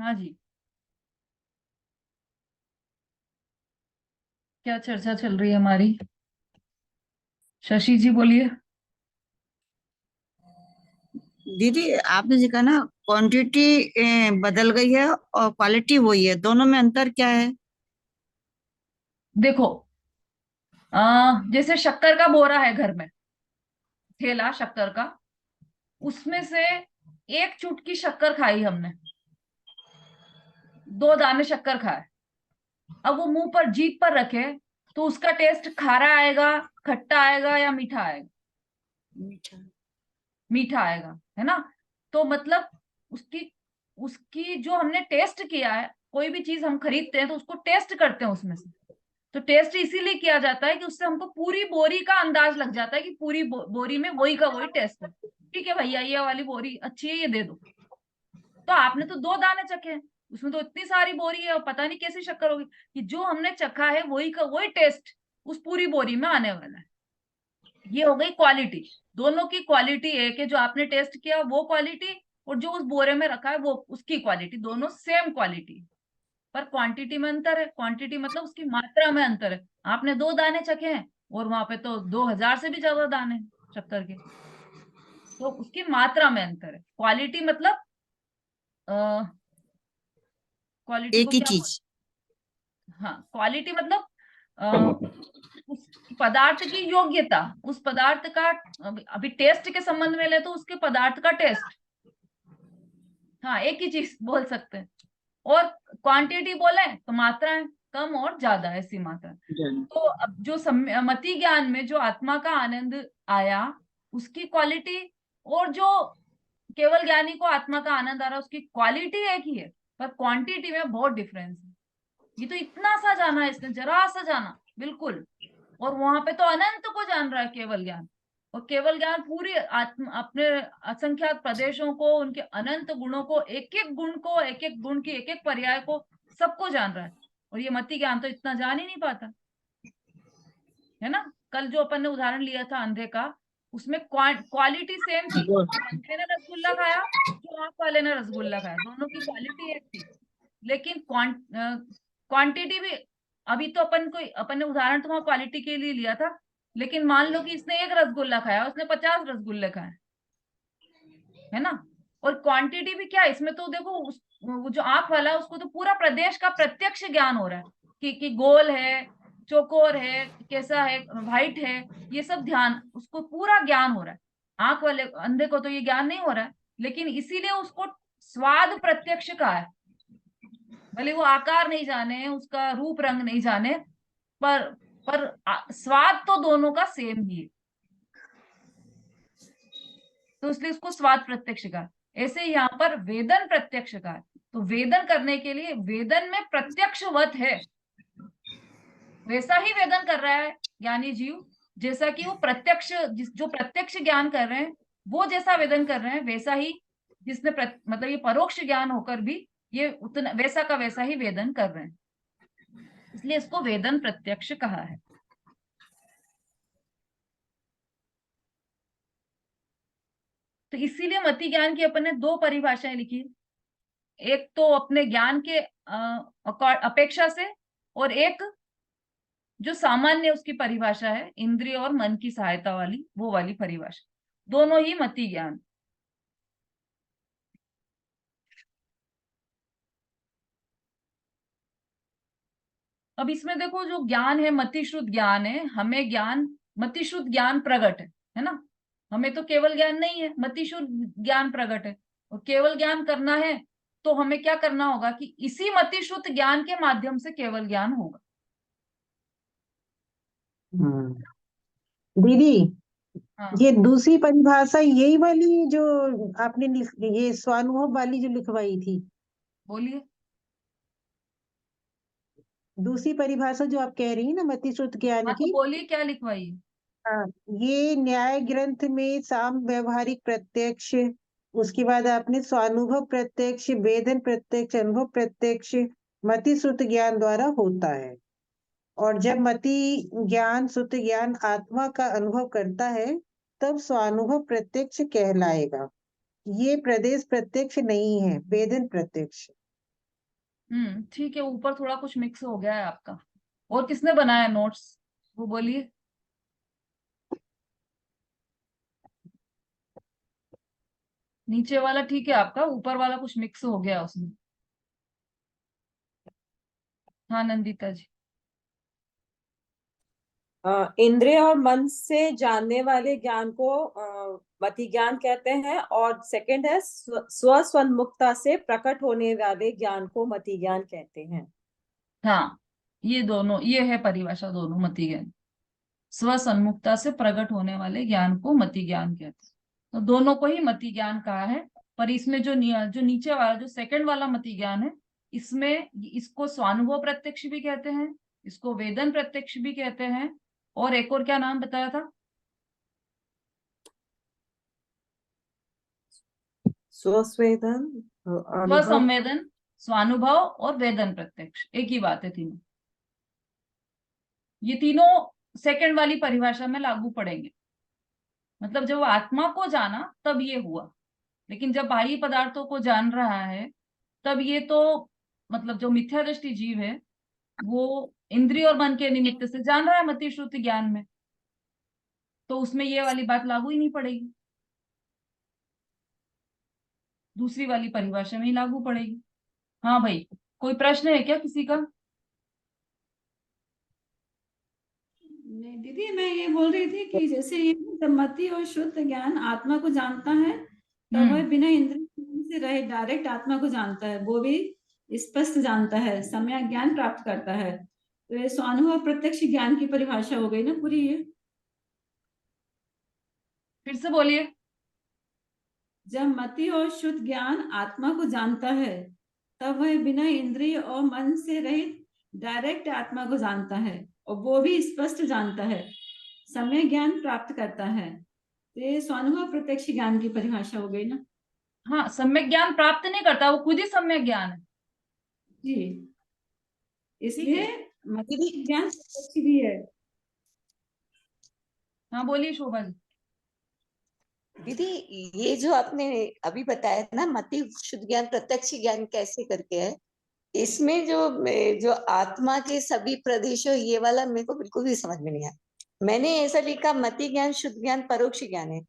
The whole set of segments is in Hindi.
हाँ जी, क्या चर्चा चल रही है हमारी? शशि जी बोलिए। दीदी, आपने जो कहा ना, क्वांटिटी बदल गई है और क्वालिटी वही है, दोनों में अंतर क्या है? देखो, जैसे शक्कर का बोरा है घर में, थैला शक्कर का, उसमें से एक चुटकी शक्कर खाई हमने, 2 दाने शक्कर खाए। अब वो मुंह पर, जीभ पर रखे, तो उसका टेस्ट खारा आएगा, खट्टा आएगा या मीठा आएगा? मीठा। मीठा आएगा, है ना? तो मतलब उसकी उसकी जो हमने टेस्ट किया है, कोई भी चीज हम खरीदते हैं तो उसको टेस्ट करते हैं उसमें से। तो टेस्ट इसीलिए किया जाता है कि उससे हमको पूरी बोरी का अंदाज लग जाता है कि पूरी बोरी में वही का वही टेस्ट है। ठीक है भैया, ये वाली बोरी अच्छी है, ये दे दो। तो आपने तो 2 दाने चखे हैं, उसमें तो इतनी सारी बोरी है और पता नहीं कैसी शक्कर होगी, कि जो हमने चखा है वही का वही टेस्ट उस पूरी बोरी में आने वाला है। ये हो गई क्वालिटी। दोनों की क्वालिटी एक है, जो आपने टेस्ट किया वो क्वालिटी, और जो उस बोरे में रखा है वो उसकी क्वालिटी, दोनों सेम क्वालिटी। पर क्वांटिटी में अंतर है, क्वांटिटी मतलब उसकी मात्रा में अंतर है। आपने 2 दाने चखे हैं और वहां पे तो 2000 से भी ज्यादा दाने हैं शक्कर के। तो उसकी मात्रा में अंतर है। क्वालिटी मतलब, क्वालिटी एक को ही क्या बोल, चीज। हाँ क्वालिटी मतलब अ, उस पदार्थ की योग्यता, उस पदार्थ का, अभी टेस्ट के संबंध में ले तो उसके पदार्थ का टेस्ट। हाँ, एक ही चीज बोल सकते हैं। और क्वांटिटी बोले तो मात्राएं, कम और ज्यादा, ऐसी मात्रा। तो अब जो मति ज्ञान में जो आत्मा का आनंद आया, उसकी क्वालिटी, और जो केवल ज्ञानी को आत्मा का आनंद आ रहा है, उसकी क्वालिटी एक ही है, पर क्वांटिटी में बहुत डिफरेंस है। ये तो इतना सा जाना है इसने, जरा सा जाना, बिल्कुल। और वहां पे तो अनंत को जान रहा है केवल ज्ञान। और केवल ज्ञान पूरी आत्म अपने असंख्यात प्रदेशों को, उनके अनंत गुणों को, एक एक गुण को, एक एक गुण की एक एक पर्याय को, सबको जान रहा है। और ये मति ज्ञान तो इतना जान ही नहीं पाता, है ना? कल जो अपन ने उदाहरण लिया था अंधे का, उसमें क्वालिटी सेम थी। जो अंधे ने रसगुल्ला खाया, जो आंख वाले ने रसगुल्ला खाया, दोनों की क्वालिटी एक थी। लेकिन क्वांटिटी भी, अभी तो अपन ने उदाहरण तो वहां क्वालिटी के लिए लिया था। लेकिन मान लो कि इसने एक रसगुल्ला खाया, उसने 50 रसगुल्ले खाए, है ना? और क्वांटिटी भी क्या है इसमें, तो देखो वो जो आंख वाला है उसको तो पूरा प्रदेश का प्रत्यक्ष ज्ञान हो रहा है, कि गोल है, चौकोर है, कैसा है, व्हाइट है, ये सब ध्यान, उसको पूरा ज्ञान हो रहा है। आंख वाले अंधे को तो ये ज्ञान नहीं हो रहा है, लेकिन इसीलिए उसको स्वाद प्रत्यक्ष कहा है। भले वो आकार नहीं जाने, उसका रूप रंग नहीं जाने, पर स्वाद तो दोनों का सेम ही है। तो इसलिए उसको स्वाद प्रत्यक्ष कहा। ऐसे ही यहाँ पर वेदन प्रत्यक्ष कहा है। तो वेदन करने के लिए, वेदन में प्रत्यक्षवत है, वैसा ही वेदन कर रहा है ज्ञानी जीव, जैसा कि वो प्रत्यक्ष, जो प्रत्यक्ष ज्ञान कर रहे हैं, वो जैसा वेदन कर रहे हैं, वैसा ही जिसने मतलब ये परोक्ष ज्ञान होकर भी ये उतना वैसा का वैसा ही वेदन कर रहे हैं। इसलिए इसको वेदन प्रत्यक्ष कहा है। तो इसीलिए मति ज्ञान की अपन ने 2 परिभाषाएं लिखी। एक तो अपने ज्ञान के अपेक्षा से, और एक जो सामान्य उसकी परिभाषा है, इंद्रिय और मन की सहायता वाली, वो वाली परिभाषा। दोनों ही मति ज्ञान। अब इसमें देखो, जो ज्ञान है मति शुद्ध ज्ञान है, हमें ज्ञान, मति शुद्ध ज्ञान प्रकट है ना? हमें तो केवल ज्ञान नहीं है, मति शुद्ध ज्ञान प्रकट है। और केवल ज्ञान करना है तो हमें क्या करना होगा, कि इसी मति शुद्ध ज्ञान के माध्यम से केवल ज्ञान होगा। हम्म। दीदी, हाँ, ये दूसरी परिभाषा यही वाली जो आपने ये स्वानुभव वाली जो लिखवाई थी, बोलिए। दूसरी परिभाषा जो आप कह रही हैं ना मति शुद्ध ज्ञान हाँ, तो की। बोलिए क्या लिखवाई है? हाँ, ये न्याय ग्रंथ में साम व्यवहारिक प्रत्यक्ष, उसके बाद आपने स्वानुभव प्रत्यक्ष, वेदन प्रत्यक्ष, अनुभव प्रत्यक्ष मति शुद्ध ज्ञान द्वारा होता है। और जब मति ज्ञान शुद्ध ज्ञान आत्मा का अनुभव करता है, तब स्वानुभव प्रत्यक्ष कहलाएगा। ये प्रदेश प्रत्यक्ष नहीं है, वेदन प्रत्यक्ष। ठीक है, ऊपर थोड़ा कुछ मिक्स हो गया है आपका। और किसने बनाया नोट्स, वो बोलिए। नीचे वाला ठीक है आपका, ऊपर वाला कुछ मिक्स हो गया उसमें। हाँ नंदिता जी। इंद्रिय और मन से जानने वाले ज्ञान को मति ज्ञान कहते हैं, और सेकंड है स्वसन्मुखता से प्रकट होने वाले ज्ञान को मति ज्ञान कहते हैं। हाँ, ये दोनों, ये है परिभाषा दोनों मति ज्ञान। स्व सन्मुखता से प्रकट होने वाले ज्ञान को मति ज्ञान कहते हैं, तो दोनों को ही मति ज्ञान कहा है। पर इसमें जो नीचे वाला, जो सेकंड वाला मति ज्ञान है, इसमें इसको स्वानुभव प्रत्यक्ष भी कहते हैं, इसको वेदन प्रत्यक्ष भी कहते हैं, और एक और क्या नाम बताया था? स्वस्वेदन, अनुभव। स्वसंवेदन, स्वानुभव और वेदन प्रत्यक्ष, एक ही बात है तीनों। ये तीनों सेकंड वाली परिभाषा में लागू पड़ेंगे। मतलब जब आत्मा को जाना तब ये हुआ, लेकिन जब बाह्य पदार्थों को जान रहा है तब ये तो, मतलब जो मिथ्या दृष्टि जीव है वो इंद्रिय और मन के निमित्त से जान रहा है मति श्रुति ज्ञान में, तो उसमें ये वाली बात लागू ही नहीं पड़ेगी, दूसरी वाली परिभाषा में ही लागू पड़ेगी। हाँ भाई, कोई प्रश्न है क्या किसी का? नहीं दीदी, मैं ये बोल रही थी कि जैसे ये जब मति और शुद्ध ज्ञान आत्मा को जानता है, तब वह बिना इंद्रिय से रहे डायरेक्ट आत्मा को जानता है, वो भी स्पष्ट जानता है, सम्यक ज्ञान प्राप्त करता है। तो ये स्वानुभव प्रत्यक्ष ज्ञान की परिभाषा हो गई ना पूरी ये। फिर से बोलिए। जब मति और शुद्ध ज्ञान आत्मा को जानता है, तब वह बिना इंद्रिय और मन से रहित डायरेक्ट आत्मा को जानता है, और वो भी स्पष्ट जानता है, सम्यक ज्ञान प्राप्त करता है। तो ये स्वानुभव प्रत्यक्ष ज्ञान की परिभाषा हो गई ना। हाँ, सम्यक ज्ञान प्राप्त नहीं करता, वो खुद ही सम्यक ज्ञान है। जी, इसलिए ठीक मति ज्ञान प्रत्यक्ष भी है। हाँ बोलिए शोभा जी। दीदी, ये जो आपने अभी बताया ना मति शुद्ध ज्ञान प्रत्यक्ष ज्ञान कैसे करके है, इसमें जो जो आत्मा के सभी प्रदेशों, ये वाला मेरे को बिल्कुल भी समझ में नहीं आया। मैंने ऐसा लिखा मति ज्ञान शुद्ध ज्ञान परोक्ष ज्ञान है,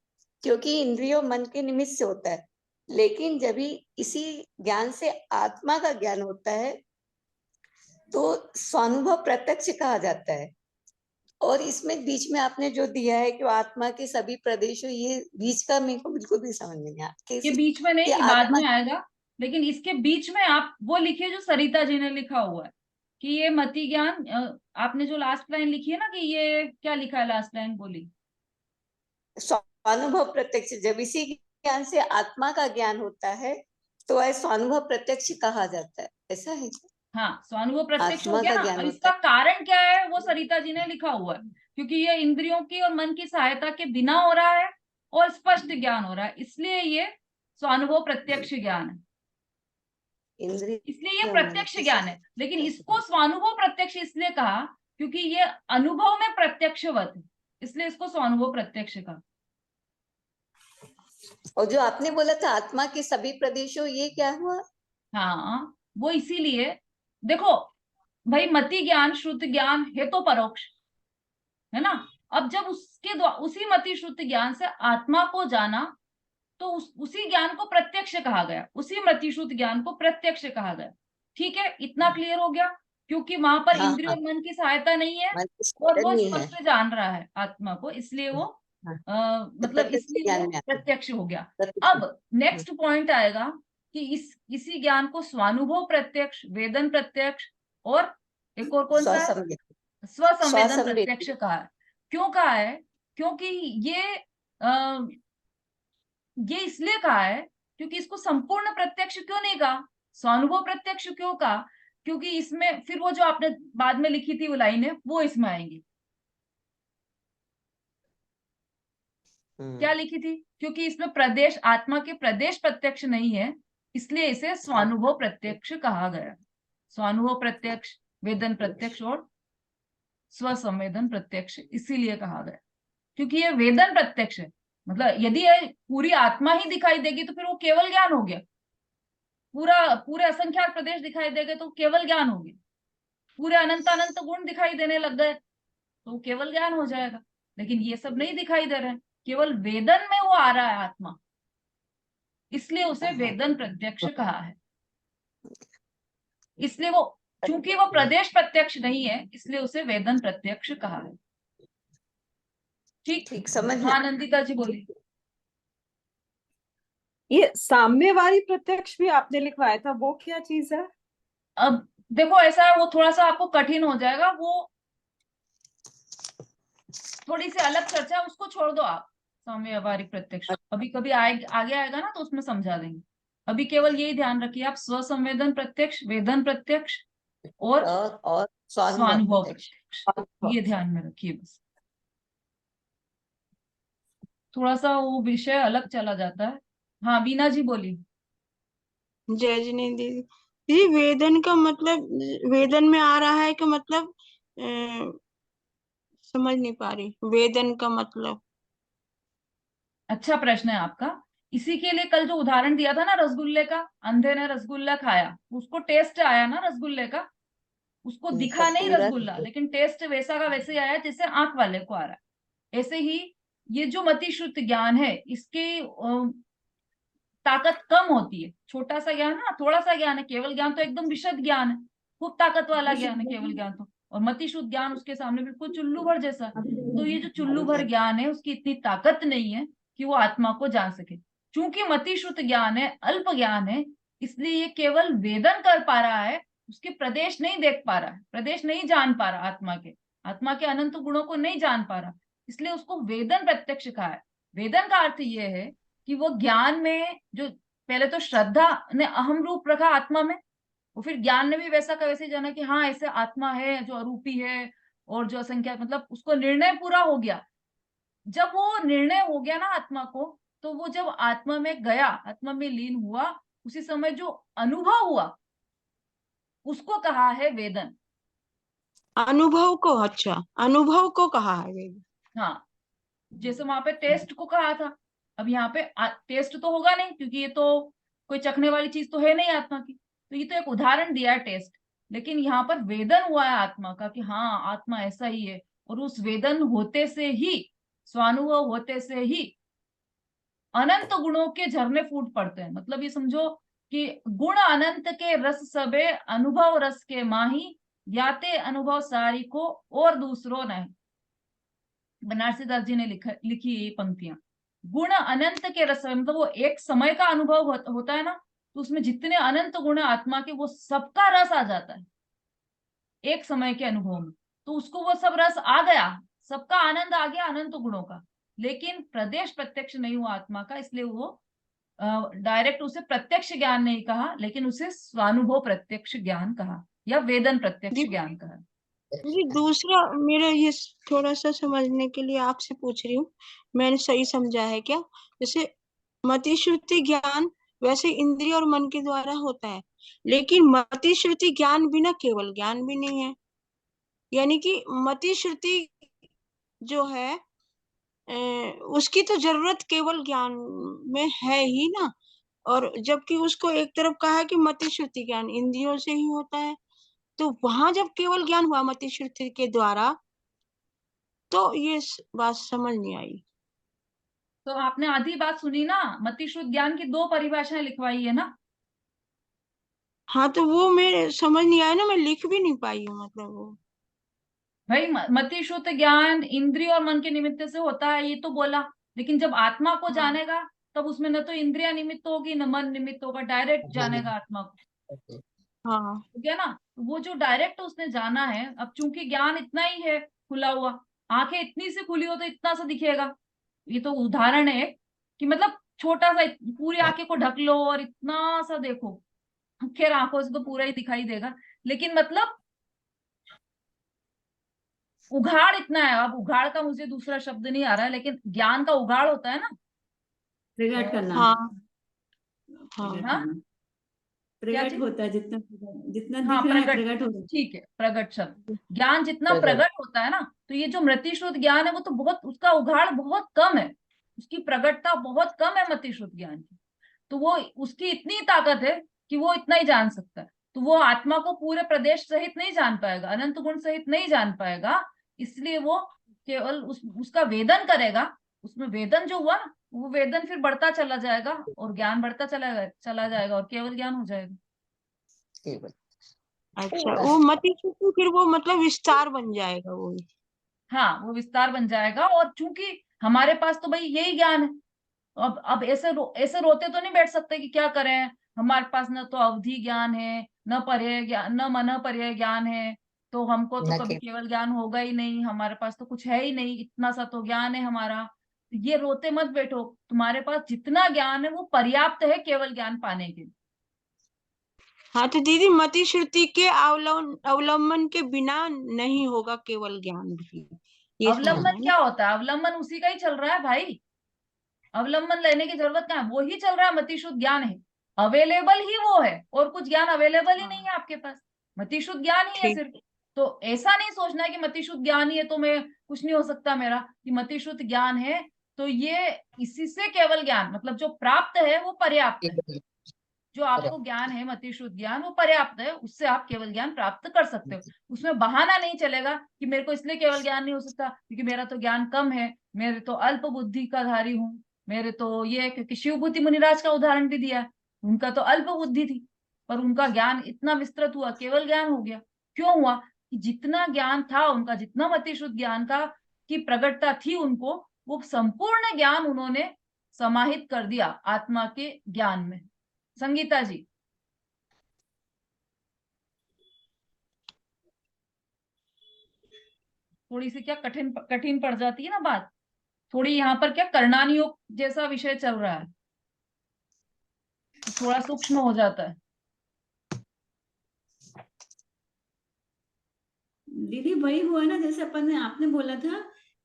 क्योंकि इंद्रियों मन के निमित्त से होता है, लेकिन जब भी इसी ज्ञान से आत्मा का ज्ञान होता है तो स्वानुभव प्रत्यक्ष कहा जाता है। और इसमें बीच में आपने जो दिया है कि आत्मा के सभी प्रदेशों, ये बीच का मेरे को बिल्कुल भी समझ में नहीं आया। ये बीच में नहीं, कि ये बाद आत्मा में आएगा, लेकिन इसके बीच में आप वो लिखिए जो सरिता जी ने लिखा हुआ है कि ये मति ज्ञान, आपने जो लास्ट लाइन लिखी है ना, कि ये क्या लिखा है लास्ट लाइन बोली? स्वानुभव प्रत्यक्ष, जब इसी ज्ञान से आत्मा का ज्ञान होता है तो वह स्वानुभव प्रत्यक्ष कहा जाता है, ऐसा है। हाँ, स्वानुभव प्रत्यक्ष हो आत्मा गया का ना। ज्ञान अब होता इसका कारण क्या है वो सरिता जी ने लिखा हुआ है, क्योंकि ये इंद्रियों की और मन की सहायता के बिना हो रहा है और स्पष्ट ज्ञान हो रहा है, इसलिए ये स्वानुभव प्रत्यक्ष ज्ञान है, इंद्रिय इसलिए ये प्रत्यक्ष ज्ञान है। लेकिन इसको स्वानुभव प्रत्यक्ष इसलिए कहा क्योंकि ये अनुभव में प्रत्यक्षवत है, इसलिए इसको स्वानुभव प्रत्यक्ष कहा। और जो आपने बोला था आत्मा के सभी प्रदेशों, ये क्या हुआ? हाँ, वो इसीलिए, देखो भाई, मति ज्ञान शुद्ध ज्ञान है तो परोक्ष है ना। अब जब उसके द्वारा, उसी मति शुद्ध ज्ञान से आत्मा को जाना, तो उसी ज्ञान को प्रत्यक्ष कहा गया, उसी मति शुद्ध ज्ञान को प्रत्यक्ष कहा गया। ठीक है, इतना क्लियर हो गया, क्योंकि वहां पर हाँ, इंद्रिय हाँ, और मन की सहायता नहीं है मन और वो नहीं है। स्पष्ट जान रहा है आत्मा को, इसलिए वो हाँ, मतलब प्रत्यक्ष इसलिए ज्ञान वो में आता है। प्रत्यक्ष हो गया। प्रत्यक्ष। अब नेक्स्ट पॉइंट आएगा कि इसी ज्ञान को स्वानुभव प्रत्यक्ष, वेदन प्रत्यक्ष, और एक और कौन सा है, स्वसंवेद। स्वसंवेदन स्वसंवेद। प्रत्यक्ष कहा है। क्यों कहा है? क्योंकि ये इसलिए कहा है क्योंकि इसको संपूर्ण प्रत्यक्ष क्यों नहीं कहा, स्वानुभव प्रत्यक्ष क्यों कहा? क्योंकि इसमें फिर वो जो आपने बाद में लिखी थी वो लाइनें, वो इसमें आएंगी। क्या लिखी थी? क्योंकि इसमें प्रदेश, आत्मा के प्रदेश प्रत्यक्ष नहीं है, इसलिए इसे स्वानुभव प्रत्यक्ष कहा गया। स्वानुभव प्रत्यक्ष, वेदन प्रत्यक्ष और स्वसंवेदन प्रत्यक्ष इसीलिए कहा गया क्योंकि ये वेदन प्रत्यक्ष है। मतलब यदि ये पूरी आत्मा ही दिखाई देगी तो फिर वो केवल ज्ञान हो गया, पूरे असंख्यात प्रदेश दिखाई दे गए तो केवल ज्ञान हो गया। पूरे अनंत अनंत गुण दिखाई देने लग गए तो केवल ज्ञान हो जाएगा। लेकिन ये सब नहीं दिखाई दे रहे हैं, केवल वेदन में वो आ रहा है आत्मा, इसलिए उसे वेदन प्रत्यक्ष कहा है। इसलिए वो, चूंकि वो प्रदेश प्रत्यक्ष नहीं है, इसलिए उसे वेदन प्रत्यक्ष कहा है। ठीक ठीक, समझ में हाँ नंदिता जी बोलिए। ये साम्यवादी प्रत्यक्ष भी आपने लिखवाया था, वो क्या चीज है? अब देखो ऐसा है, वो थोड़ा सा आपको कठिन हो जाएगा, वो थोड़ी सी अलग चर्चा है, उसको छोड़ दो आप। साम्य व्यावहारिक प्रत्यक्ष अभी कभी आगे आएगा ना तो उसमें समझा देंगे। अभी केवल यही ध्यान रखिए आप, स्वसंवेदन प्रत्यक्ष, वेदन प्रत्यक्ष और और स्वानुभव प्रत्यक्ष। प्रत्यक्ष, ये ध्यान में रखिए बस। थोड़ा सा वो विषय अलग चला जाता है। हाँ वीना जी बोलिए। जय जिने दीदी। दीदी वेदन का मतलब, वेदन में आ रहा है कि मतलब समझ नहीं पा रही वेदन का मतलब। अच्छा प्रश्न है आपका। इसी के लिए कल जो उदाहरण दिया था ना रसगुल्ले का, अंधे ने रसगुल्ला खाया, उसको टेस्ट आया ना रसगुल्ले का, उसको दिखा नहीं पूरा रसगुल्ला, लेकिन टेस्ट वैसा का वैसे ही आया जैसे आंख वाले को आ रहा है। ऐसे ही ये जो मति श्रुत ज्ञान है, इसकी ताकत कम होती है। छोटा सा ज्ञान ना, थोड़ा सा ज्ञान है, केवल ज्ञान तो एकदम विशद ज्ञान है, खूब ताकत वाला ज्ञान है केवल ज्ञान तो। और मति शुद्ध ज्ञान उसके सामने बिल्कुल चुल्लू भर जैसा। तो ये जो चुल्लू भर ज्ञान है, उसकी इतनी ताकत नहीं है कि वो आत्मा को जान सके। चूंकि मति शुद्ध ज्ञान है, अल्प ज्ञान है, इसलिए ये केवल वेदन कर पा रहा है, उसके प्रदेश नहीं देख पा रहा है, प्रदेश नहीं जान पा रहा आत्मा के अनंत गुणों को नहीं जान पा रहा, इसलिए उसको वेदन प्रत्यक्ष कहा है। वेदन का अर्थ ये है कि वो ज्ञान में जो, पहले तो श्रद्धा ने अहम रूप रखा आत्मा में, और फिर ज्ञान ने भी वैसा का वैसे जाना कि हाँ ऐसे आत्मा है जो अरूपी है और जो असंख्या, मतलब उसको निर्णय पूरा हो गया। जब वो निर्णय हो गया ना आत्मा को, तो वो जब आत्मा में गया, आत्मा में लीन हुआ, उसी समय जो अनुभव हुआ उसको कहा है वेदन। अनुभव को, अच्छा अनुभव को कहा है वेदन। हाँ, जैसे वहां पे टेस्ट को कहा था, अब यहाँ पे टेस्ट तो होगा नहीं, क्योंकि ये तो कोई चखने वाली चीज तो है नहीं आत्मा की, तो ये तो एक उदाहरण दिया है टेस्ट। लेकिन यहाँ पर वेदन हुआ है आत्मा का कि हाँ आत्मा ऐसा ही है, और उस वेदन होते से ही, स्वानुभव होते से ही अनंत गुणों के झरने फूट पड़ते हैं। मतलब ये समझो कि गुण अनंत के रस सबे, अनुभव रस के माही, याते अनुभव सारी को और दूसरों नहीं। बनारसी दास जी ने लिखी ये पंक्तियां। गुण अनंत के रस, मतलब वो एक समय का अनुभव होता है ना, तो उसमें जितने अनंत गुण है आत्मा के, वो सबका रस आ जाता है एक समय के अनुभव में। तो उसको वो सब रस आ गया, सबका आनंद आ गया अनंत गुणों का। लेकिन प्रदेश प्रत्यक्ष नहीं हुआ आत्मा का, इसलिए वो डायरेक्ट उसे प्रत्यक्ष ज्ञान नहीं कहा, लेकिन उसे स्वानुभव प्रत्यक्ष ज्ञान कहा, या वेदन प्रत्यक्ष ज्ञान कहा। जी दूसरा मेरा ये थोड़ा सा समझने के लिए आपसे पूछ रही हूँ, मैंने सही समझा है क्या? जैसे मति श्रुति ज्ञान वैसे इंद्रिय और मन के द्वारा होता है, लेकिन मति श्रुति ज्ञान बिना केवल ज्ञान भी नहीं है। यानी कि मति श्रुति जो है उसकी तो जरूरत केवल ज्ञान में है ही ना। और जबकि उसको एक तरफ कहा है कि मति श्रुति ज्ञान इंद्रियों से ही होता है, तो वहां जब केवल ज्ञान हुआ मति श्रुति के द्वारा, तो ये बात समझ नहीं आई। तो आपने आधी बात सुनी ना, मति शुद्ध ज्ञान की 2 परिभाषाएं लिखवाई है ना। हाँ तो वो मैं समझ नहीं आया ना, मैं लिख भी नहीं पाई हूँ मतलब वो। भाई मति शुद्ध ज्ञान इंद्रिय और मन के निमित्त से होता है, ये तो बोला। लेकिन जब आत्मा को जानेगा, तब उसमें न तो इंद्रिया निमित्त होगी न मन निमित्त होगा, डायरेक्ट जानेगा आत्मा को। हाँ ठीक है ना। तो वो जो डायरेक्ट उसने जाना है, अब चूंकि ज्ञान इतना ही है खुला हुआ, आंखें इतनी सी खुली हो तो इतना सा दिखेगा। ये तो उदाहरण है कि मतलब छोटा सा, पूरी आंखें को ढक लो और इतना सा देखो, खैर आंखों से तो पूरा ही दिखाई देगा, लेकिन मतलब उघाड़ इतना है। अब उघाड़ का मुझे दूसरा शब्द नहीं आ रहा है, लेकिन ज्ञान का उघाड़ होता है ना। प्रकट करना। हाँ हाँ प्रकट हाँ करना, क्या प्रकट चीज? होता है जितना, जितना हाँ दिख रहा है प्रगट, प्रकट हो रहा है। ठीक है, प्रगट शब्द। ज्ञान जितना प्रगट होता है ना, तो ये जो मृतिश्रुत ज्ञान है वो तो बहुत, उसका उघाड़ बहुत कम है, उसकी प्रगटता बहुत कम है मतिश्रुत ज्ञान की। तो वो, उसकी इतनी ताकत है कि वो इतना ही जान सकता है, तो वो आत्मा को पूरे प्रदेश सहित नहीं जान पाएगा, अनंत गुण सहित नहीं जान पाएगा। इसलिए वो केवल उसका वेदन करेगा। उसमें वेदन जो हुआ ना, वो वेदन फिर बढ़ता चला जाएगा और ज्ञान बढ़ता चला जाएगा और केवल ज्ञान हो जाएगा। केवल अच्छा, वो मति शुद्धि फिर वो मतलब विस्तार बन जाएगा वो। हाँ, वो विस्तार बन जाएगा। और चूंकि हमारे पास तो भाई यही ज्ञान है, अब ऐसे रोते तो नहीं बैठ सकते कि क्या करें, हमारे पास न तो अवधि ज्ञान है, न पर्याय ज्ञान, न मन पर्याय ज्ञान है, तो हमको तो न कभी केवल केवल ज्ञान होगा ही नहीं, हमारे पास तो कुछ है ही नहीं, इतना सा तो ज्ञान है हमारा। ये रोते मत बैठो, तुम्हारे पास जितना ज्ञान है वो पर्याप्त है केवल ज्ञान पाने के लिए। हाँ तो दीदी, मति श्रुति के अवलंबन के बिना नहीं होगा केवल ज्ञान भी, ये समझना अवलंबन है ना। क्या होता है? अवलंबन उसी का ही चल रहा है भाई, अवलंबन लेने की जरूरत क्या है, वो ही चल रहा है, मति शुद्ध ज्ञान है, अवेलेबल ही वो है, और कुछ ज्ञान अवेलेबल ही नहीं है आपके पास, मति शुद्ध ज्ञान ही है ठीक। सिर्फ। तो ऐसा नहीं सोचना है कि मति शुद्ध ज्ञान ही है तो मैं कुछ नहीं हो सकता मेरा, कि मति शुद्ध ज्ञान है तो ये इसी से केवल ज्ञान मतलब जो प्राप्त है वो पर्याप्त है। केवल जो आपको ज्ञान है मति शुद्ध ज्ञान वो पर्याप्त है, उससे आप केवल ज्ञान प्राप्त कर सकते हो। उसमें बहाना नहीं चलेगा कि मेरे को इसलिए केवल ज्ञान नहीं हो सकता क्योंकि मेरा तो ज्ञान कम है, मेरे तो अल्प बुद्धि का धारी हूँ, मेरे तो ये, क्योंकि शिवभूति मुनिराज का उदाहरण भी दिया है, उनका तो अल्प बुद्धि थी पर उनका ज्ञान इतना विस्तृत हुआ, केवल ज्ञान हो गया। क्यों हुआ? कि जितना ज्ञान था उनका, जितना मति शुद्ध ज्ञान का की प्रगटता थी उनको, वो संपूर्ण ज्ञान उन्होंने समाहित कर दिया आत्मा के ज्ञान में। संगीता जी। थोड़ी सी क्या कठिन कठिन पड़ जाती है ना बात, थोड़ी यहाँ पर क्या करणान योग जैसा विषय चल रहा है, तो थोड़ा सूक्ष्म हो जाता है। दीदी वही हुआ ना, जैसे अपन ने आपने बोला था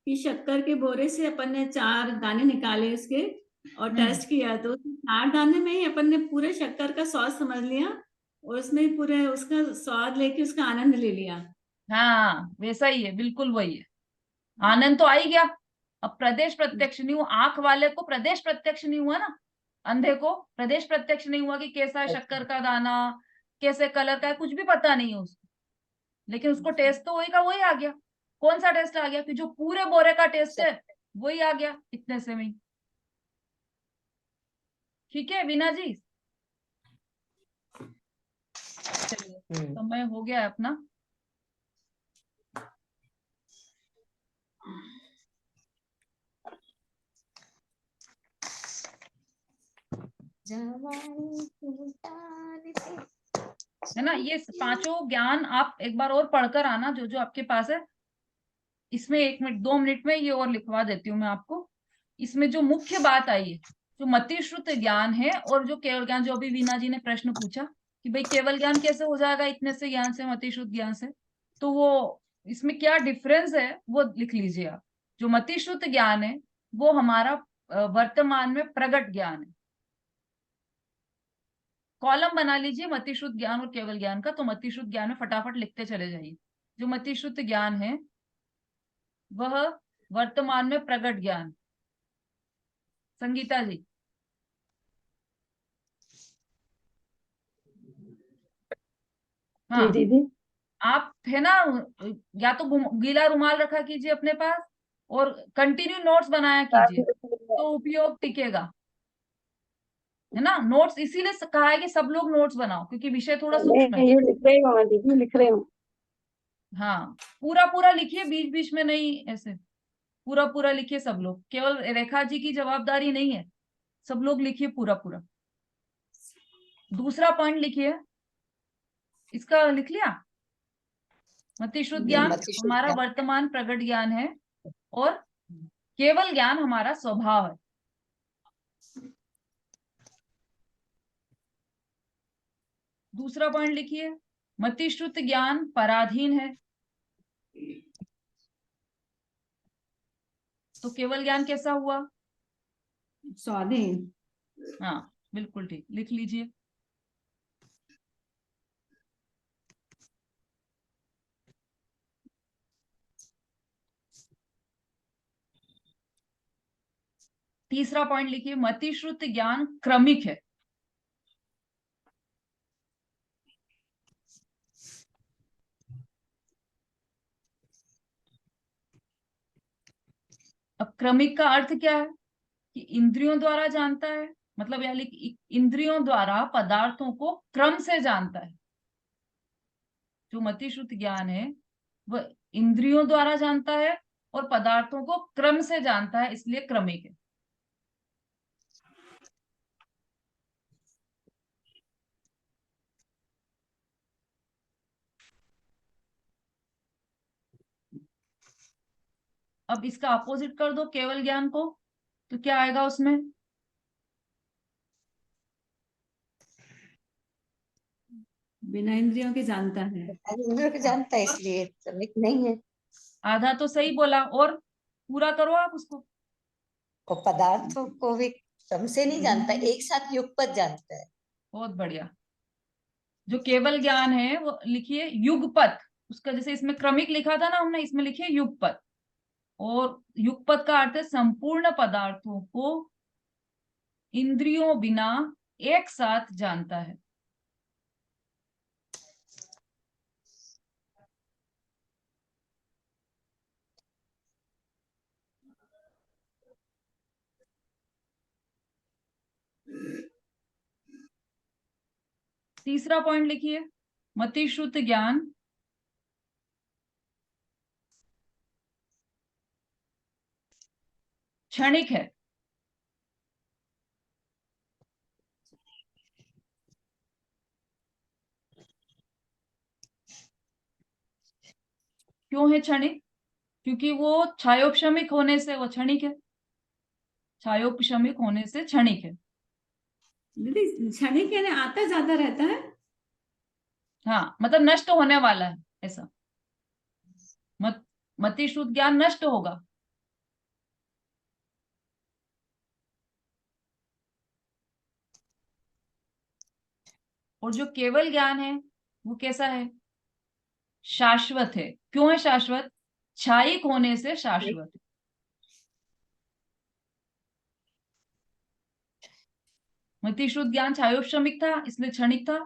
कि शक्कर के बोरे से अपन ने 4 दाने निकाले उसके और टेस्ट किया, तो 4 दाने में ही अपन ने पूरे शक्कर का स्वाद समझ लिया और उसमें पूरे उसका स्वाद लेके उसका आनंद ले लिया। हाँ वैसा ही है, बिल्कुल वही है। आनंद तो आ ही गया। अब प्रदेश प्रत्यक्ष नहीं हुआ, आंख वाले को प्रदेश प्रत्यक्ष नहीं हुआ ना, अंधे को प्रदेश प्रत्यक्ष नहीं हुआ कि कैसा है शक्कर का दाना, कैसे कलर का है, कुछ भी पता नहीं है उसको, लेकिन उसको टेस्ट तो वही का वही आ गया। कौन सा टेस्ट आ गया? कि जो पूरे बोरे का टेस्ट है वही आ गया इतने से में। ठीक है वीना जी, चलिए समय हो गया है अपना। है ना, ये पांचों ज्ञान आप एक बार और पढ़कर आना जो जो आपके पास है। इसमें 1 मिनट 2 मिनट में ये और लिखवा देती हूँ मैं आपको। इसमें जो मुख्य बात आई है, जो मति श्रुत ज्ञान है और जो केवल ज्ञान, जो अभी वीना जी ने प्रश्न पूछा कि भाई केवल ज्ञान कैसे हो जाएगा इतने से ज्ञान से, मति शुद्ध ज्ञान से, तो वो इसमें क्या डिफरेंस है वो लिख लीजिए आप। जो मति शुद्ध ज्ञान है वो हमारा वर्तमान में प्रगट ज्ञान है। कॉलम बना लीजिए मति शुद्ध ज्ञान और केवल ज्ञान का, तो मति शुद्ध ज्ञान में फटाफट लिखते चले जाइए। जो मति शुद्ध ज्ञान है वह वर्तमान में प्रगट ज्ञान। संगीता जी। जी हाँ, दीदी। आप है ना, या तो गीला रुमाल रखा कीजिए अपने पास और कंटिन्यू नोट्स बनाया कीजिए, तो उपयोग टिकेगा। है ना, नोट्स इसीलिए कहा है कि सब लोग नोट्स बनाओ क्योंकि विषय थोड़ा सूक्ष्म है। ये लिख रही हूँ दीदी, लिख रही हूँ। हाँ, पूरा पूरा लिखिए, बीच बीच में नहीं, ऐसे पूरा पूरा लिखिए सब लोग, केवल रेखा जी की जवाबदारी नहीं है, सब लोग लिखिए पूरा पूरा। दूसरा पॉइंट लिखिए, इसका लिख लिया। मति शुद्ध ज्ञान मति शुद्ध हमारा ज्ञान वर्तमान प्रगट ज्ञान है और केवल ज्ञान हमारा स्वभाव है। दूसरा पॉइंट लिखिए, मति शुद्ध ज्ञान पराधीन है, तो केवल ज्ञान कैसा हुआ? स्वाधीन। हाँ बिल्कुल ठीक, लिख लीजिए। तीसरा पॉइंट लिखिए, मति शुद्ध ज्ञान क्रमिक है, अब क्रमिक का अर्थ क्या है कि इंद्रियों द्वारा जानता है, मतलब यानी कि इंद्रियों द्वारा पदार्थों को क्रम से जानता है। जो मतिश्रुत ज्ञान है वह इंद्रियों द्वारा जानता है और पदार्थों को क्रम से जानता है, इसलिए क्रमिक है। अब इसका अपोजिट कर दो केवल ज्ञान को, तो क्या आएगा उसमें? बिना इंद्रियों के जानता है। इंद्रियों को जानता है इसलिए क्रमिक नहीं है। आधा तो सही बोला, और पूरा करो आप उसको। और पदार्थों को भी क्रम से नहीं जानता, एक साथ युगपत जानता है। बहुत बढ़िया। जो केवल ज्ञान है वो लिखिए युगपत। उसका जैसे इसमें क्रमिक लिखा था ना हमने, इसमें लिखिए युगपत। और युगपत का अर्थ है संपूर्ण पदार्थों को इंद्रियों बिना एक साथ जानता है। तीसरा पॉइंट लिखिए, मतिश्रुत ज्ञान क्षणिक है। क्यों है क्षणिक? क्योंकि वो छायोपशमिक होने से वो क्षणिक है। छायोपशमिक होने से क्षणिक है। दीदी क्षणिक यानी आता जाता रहता है। हाँ, मतलब नष्ट होने वाला है ऐसा। मतिश्रुत ज्ञान नष्ट होगा। और जो केवल ज्ञान है वो कैसा है? शाश्वत है। क्यों है शाश्वत? क्षयिक होने से शाश्वत है। मतिश्रुत ज्ञान छायोपशमिक था इसलिए क्षणिक था,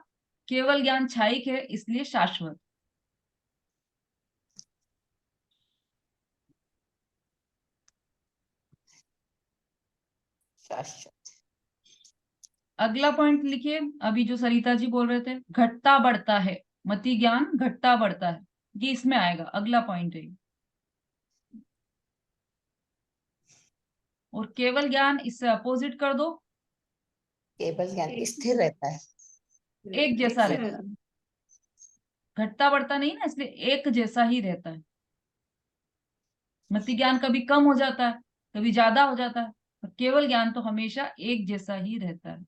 केवल ज्ञान क्षयिक है इसलिए शाश्वत। शाश्वत। अगला पॉइंट लिखिए, अभी जो सरिता जी बोल रहे थे, घटता बढ़ता है। मति ज्ञान घटता बढ़ता है, ये इसमें आएगा, अगला पॉइंट है। और केवल ज्ञान इससे अपोजिट कर दो, केवल ज्ञान स्थिर रहता है। एक जैसा रहता है। घटता बढ़ता नहीं ना, इसलिए एक जैसा ही रहता है। मति ज्ञान कभी कम हो जाता है, कभी ज्यादा हो जाता है, और केवल ज्ञान तो हमेशा एक जैसा ही रहता है।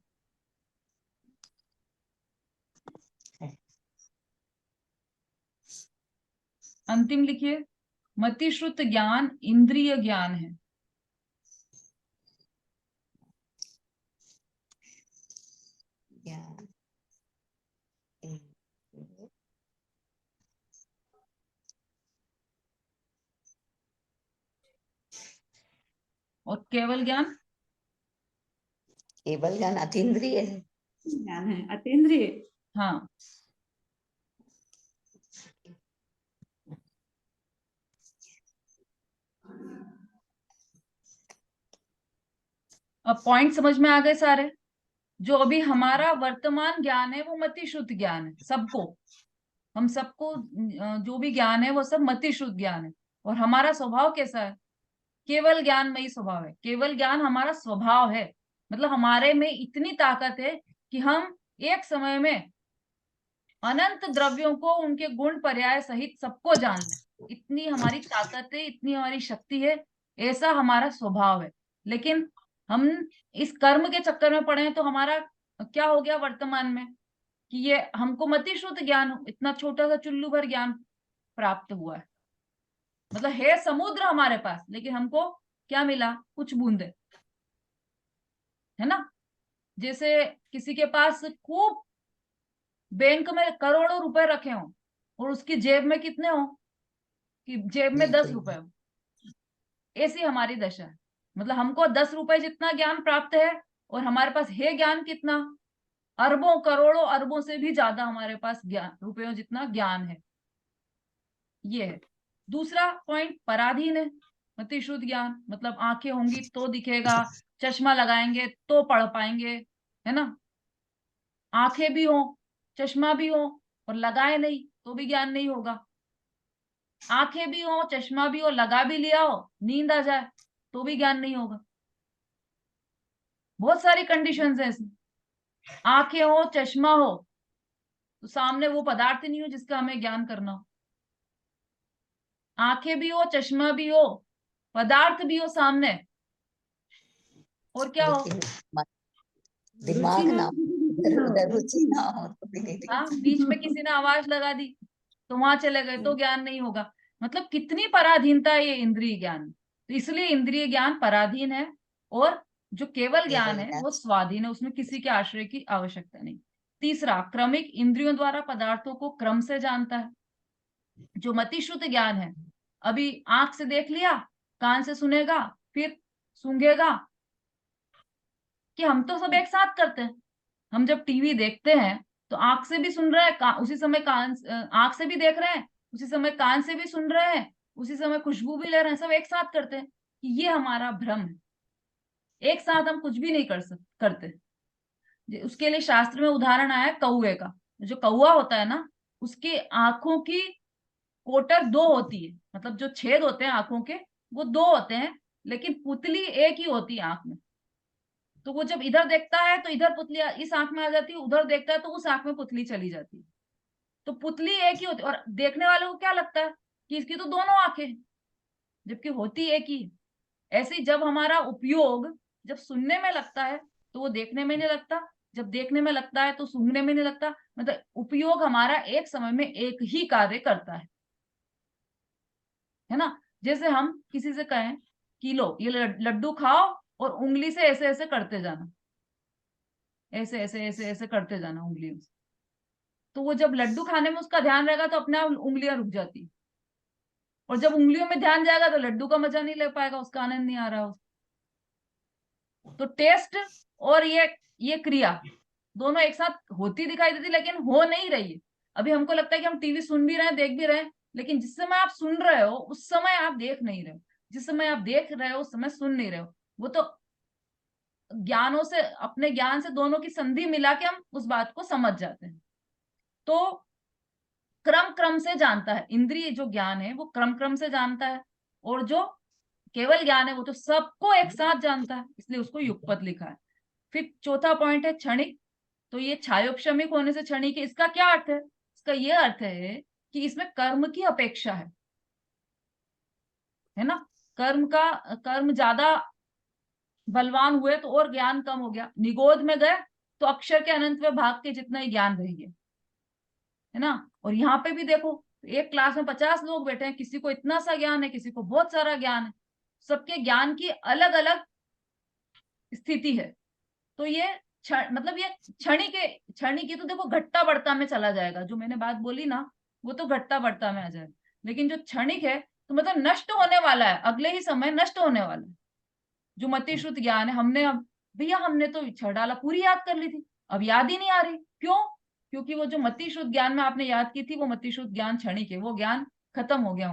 अंतिम लिखिए, मतिश्रुत ज्ञान इंद्रिय ज्ञान है। ज्ञान और केवल ज्ञान? केवल ज्ञान अतीन्द्रिय है। ज्ञान है अतीन्द्रिय। हाँ। अब पॉइंट समझ में आ गए सारे? जो अभी हमारा वर्तमान ज्ञान है वो मतिश्रुत ज्ञान है। सबको, हम सबको जो भी ज्ञान है वो सब मतिश्रुत ज्ञान है। और हमारा स्वभाव कैसा है? केवल ज्ञानमयी स्वभाव है। केवल ज्ञान हमारा स्वभाव है, मतलब हमारे में इतनी ताकत है कि हम एक समय में अनंत द्रव्यों को उनके गुण पर्याय सहित सबको जान लें। इतनी हमारी ताकत है, इतनी हमारी शक्ति है, ऐसा हमारा स्वभाव है। लेकिन हम इस कर्म के चक्कर में पड़े हैं, तो हमारा क्या हो गया वर्तमान में कि ये हमको मतिश्रुत ज्ञान, इतना छोटा सा चुल्लू भर ज्ञान प्राप्त हुआ है। मतलब है समुद्र हमारे पास, लेकिन हमको क्या मिला? कुछ बूंदे, है ना। जैसे किसी के पास खूब बैंक में करोड़ों रुपए रखे हों और उसकी जेब में कितने हो? कि जेब में 10 बिल्कुल। रुपए हो। ऐसी हमारी दशा है। मतलब हमको 10 रुपए जितना ज्ञान प्राप्त है, और हमारे पास है ज्ञान कितना? अरबों करोड़ों अरबों से भी ज्यादा हमारे पास ज्ञान, रुपयों जितना ज्ञान है। ये है। दूसरा पॉइंट, पराधीन है। मति शुद्ध ज्ञान मतलब आंखें होंगी तो दिखेगा, चश्मा लगाएंगे तो पढ़ पाएंगे, है ना। आंखें भी हो, चश्मा भी हो और लगाए नहीं तो भी ज्ञान नहीं होगा। आंखें भी हो, चश्मा भी हो, लगा भी लिया हो, नींद आ जाए तो भी ज्ञान नहीं होगा। बहुत सारी कंडीशंस है इसमें। आंखें हो, चश्मा हो तो सामने वो पदार्थ नहीं हो जिसका हमें ज्ञान करना हो। आंखें भी हो, चश्मा भी हो, पदार्थ भी हो सामने, और क्या हो, लेकिन दिमाग ना हो, इधर उधर रुचि ना हो तो भी नहीं हाँ दिखता। बीच में किसी ने आवाज लगा दी तो वहां चले गए तो ज्ञान नहीं होगा। मतलब कितनी पराधीनता है ये इंद्रिय ज्ञान। तो इसलिए इंद्रिय ज्ञान पराधीन है, और जो केवल ज्ञान है वो स्वाधीन है, उसमें किसी के आश्रय की आवश्यकता नहीं। तीसरा, क्रमिक, इंद्रियों द्वारा पदार्थों को क्रम से जानता है। जो मति शुद्ध ज्ञान है, अभी आंख से देख लिया, कान से सुनेगा, फिर सूंघेगा, कि हम तो सब एक साथ करते हैं। हम जब टीवी देखते हैं तो आंख से भी सुन रहे हैं, उसी समय कान, आंख से भी देख रहे हैं, उसी समय कान से भी सुन रहे हैं, उसी समय खुशबू भी ले रहे हैं, सब एक साथ करते हैं। कि ये हमारा भ्रम है, एक साथ हम कुछ भी नहीं करते। उसके लिए शास्त्र में उदाहरण आया है कौवे का। जो कौवा होता है ना, उसकी आंखों की कोटर दो होती है, मतलब जो छेद होते हैं आंखों के वो दो होते हैं, लेकिन पुतली एक ही होती है आंख में। तो वो जब इधर देखता है तो इधर पुतली इस आंख में आ जाती है, उधर देखता है तो उस आंख में पुतली चली जाती है। तो पुतली एक ही होती है, और देखने वाले को क्या लगता है कि इसकी तो दोनों आंखें हैं, जबकि होती एक ही। ऐसे ही जब हमारा उपयोग जब सुनने में लगता है तो वो देखने में नहीं लगता, जब देखने में लगता है तो सूंघने में नहीं लगता। मतलब उपयोग हमारा एक समय में एक ही कार्य करता है ना। जैसे हम किसी से कहें कि लो ये लड्डू खाओ और उंगली से ऐसे ऐसे करते जाना, ऐसे ऐसे ऐसे ऐसे करते जाना उंगलियों से, तो वो जब लड्डू खाने में उसका ध्यान रहेगा तो अपने आप उंगलियां रुक जाती। और जब उंगलियों में ध्यान जाएगा तो लड्डू का मजा नहीं ले पाएगा, उसका आनंद नहीं आ रहा उसको। तो टेस्ट और ये क्रिया दोनों एक साथ होती दिखाई देती, लेकिन हो नहीं रही है। अभी हमको लगता है कि हम टीवी सुन भी रहे हैं, देख भी रहे हैं, लेकिन जिस समय आप सुन रहे हो उस समय आप देख नहीं रहे हो, जिस समय आप देख रहे हो उस समय सुन नहीं रहे हो। वो तो ज्ञानों से, अपने ज्ञान से दोनों की संधि मिला के हम उस बात को समझ जाते हैं। तो क्रम क्रम से जानता है, इंद्रिय जो ज्ञान है वो क्रम क्रम से जानता है, और जो केवल ज्ञान है वो तो सबको एक साथ जानता है, इसलिए उसको युगपत लिखा है। फिर चौथा पॉइंट है क्षणिक। तो ये छायोपशमिक होने से क्षणिक है, इसका क्या अर्थ है? इसका ये अर्थ है कि इसमें कर्म की अपेक्षा है ना। कर्म ज्यादा बलवान हुए तो और ज्ञान कम हो गया, निगोध में गए तो अक्षर के अनंत में भाग के जितना ही ज्ञान रह गया, है ना। और यहाँ पे भी देखो, एक क्लास में 50 लोग बैठे हैं, किसी को इतना सा ज्ञान है, किसी को बहुत सारा ज्ञान है, सबके ज्ञान की अलग अलग स्थिति है। तो ये मतलब ये क्षणिक की तो देखो घटता बढ़ता में चला जाएगा, जो मैंने बात बोली ना वो तो घटता बढ़ता में आ जाएगा। लेकिन जो क्षणिक है तो मतलब नष्ट होने वाला है, अगले ही समय नष्ट होने वाला है। जो मति शुद्ध ज्ञान है, हमने अब भैया हमने तो छह डाला पूरी याद कर ली थी, अब याद ही नहीं आ रही, क्यों? क्योंकि वो जो मति शुद्ध ज्ञान में आपने याद की थी वो मति शुद्ध ज्ञान क्षणिक है, वो ज्ञान खत्म हो गया।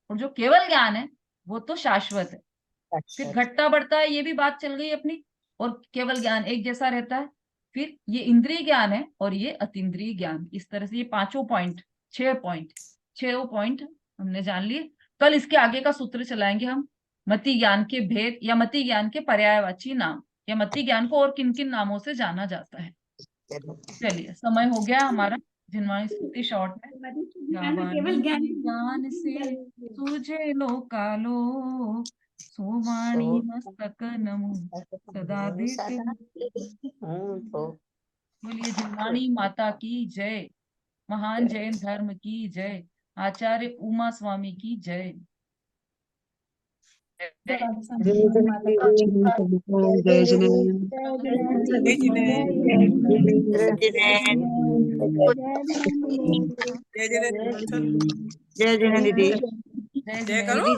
और जो केवल ज्ञान है वो तो शाश्वत है। फिर घटता बढ़ता है, ये भी बात चल गई अपनी, और केवल ज्ञान एक जैसा रहता है। फिर ये इंद्रिय ज्ञान है और ये अतीन्द्रिय ज्ञान। इस तरह से ये छह पॉइंट हमने जान लिए। कल इसके आगे का सूत्र चलाएंगे हम, मति ज्ञान के भेद या मति ज्ञान के पर्यायवाची नाम, या मति ज्ञान को और किन किन नामों से जाना जाता है। चलिए समय हो गया हमारा। जिनवाणी स्तुति शॉर्ट में, केवल ज्ञान से सूझे लो कालो, सोवाणी मस्तक नमो सदा देते। बोलिए जिनवाणी माता की जय, महान जैन धर्म की जय, आचार्य उमा स्वामी की जय। जय जिनेंद्र दीदी। जय